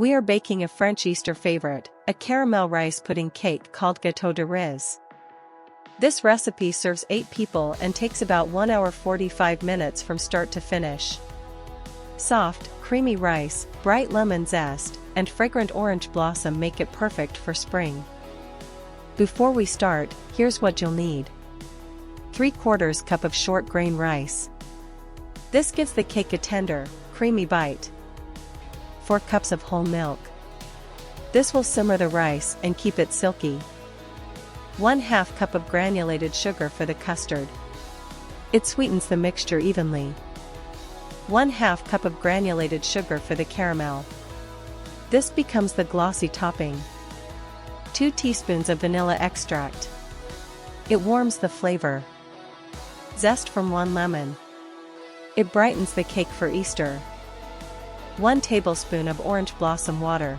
We are baking a French Easter favorite, a caramel rice pudding cake called Gâteau De Riz. This recipe serves 8 people and takes about 1 hour 45 minutes from start to finish. Soft, creamy rice, bright lemon zest, and fragrant orange blossom make it perfect for spring. Before we start, here's what you'll need. 3/4 cup of short grain rice. This gives the cake a tender, creamy bite. 4 cups of whole milk. This will simmer the rice and keep it silky. 1/2 cup of granulated sugar for the custard. It sweetens the mixture evenly. 1/2 cup of granulated sugar for the caramel. This becomes the glossy topping. 2 teaspoons of vanilla extract. It warms the flavor. Zest from 1 lemon. It brightens the cake for Easter. 1 tablespoon of orange blossom water.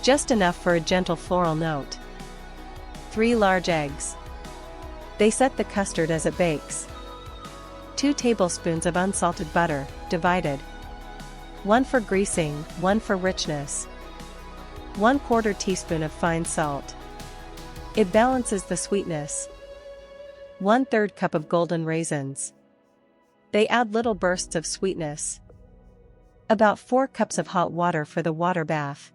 Just enough for a gentle floral note. 3 large eggs. They set the custard as it bakes. 2 tablespoons of unsalted butter, divided. 1 for greasing, 1 for richness. 1/4 teaspoon of fine salt. It balances the sweetness. 1/3 cup of golden raisins. They add little bursts of sweetness. About 4 cups of hot water for the water bath.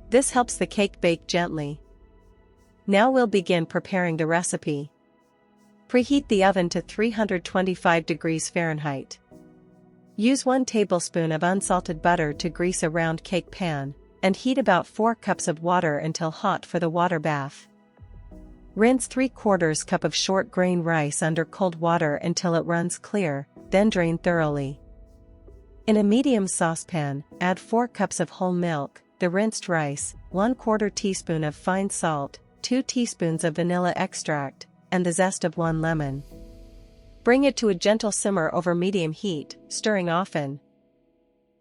This helps the cake bake gently. Now we'll begin preparing the recipe. Preheat the oven to 325 degrees Fahrenheit. Use 1 tablespoon of unsalted butter to grease a round cake pan, and heat about 4 cups of water until hot for the water bath. Rinse 3/4 cup of short grain rice under cold water until it runs clear, then drain thoroughly. In a medium saucepan, add 4 cups of whole milk, the rinsed rice, 1/4 teaspoon of fine salt, 2 teaspoons of vanilla extract, and the zest of 1 lemon. Bring it to a gentle simmer over medium heat, stirring often.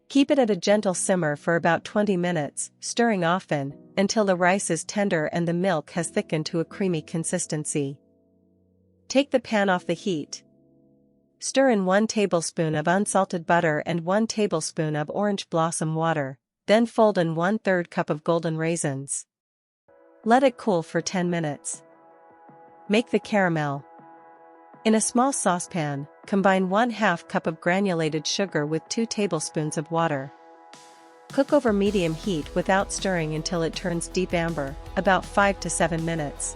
Keep it at a gentle simmer for about 20 minutes, stirring often, until the rice is tender and the milk has thickened to a creamy consistency. Take the pan off the heat. Stir in 1 tablespoon of unsalted butter and 1 tablespoon of orange blossom water, then fold in 1/3 cup of golden raisins. Let it cool for 10 minutes. Make the caramel. In a small saucepan, combine 1/2 cup of granulated sugar with 2 tablespoons of water. Cook over medium heat without stirring until it turns deep amber, about 5 to 7 minutes.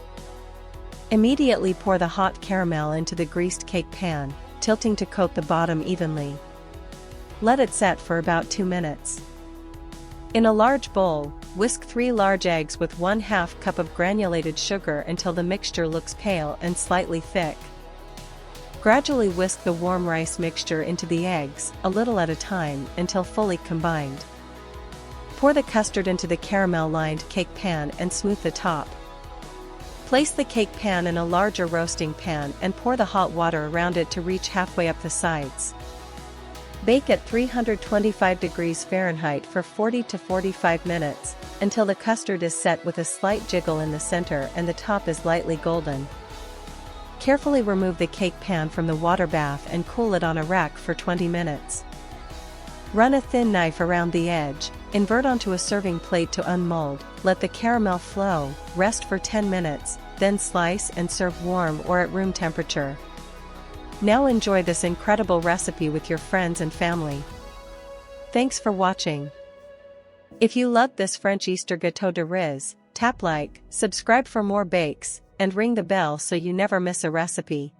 Immediately pour the hot caramel into the greased cake pan, tilting to coat the bottom evenly. Let it set for about 2 minutes. In a large bowl, whisk 3 large eggs with 1/2 cup of granulated sugar until the mixture looks pale and slightly thick. Gradually whisk the warm rice mixture into the eggs, a little at a time, until fully combined. Pour the custard into the caramel-lined cake pan and smooth the top. Place the cake pan in a larger roasting pan and pour the hot water around it to reach halfway up the sides. Bake at 325 degrees Fahrenheit for 40 to 45 minutes, until the custard is set with a slight jiggle in the center and the top is lightly golden. Carefully remove the cake pan from the water bath and cool it on a rack for 20 minutes. Run a thin knife around the edge, invert onto a serving plate to unmold, let the caramel flow, rest for 10 minutes, then slice and serve warm or at room temperature. Now enjoy this incredible recipe with your friends and family. Thanks for watching. If you loved this French Easter Gâteau de Riz, tap like, subscribe for more bakes, and ring the bell so you never miss a recipe.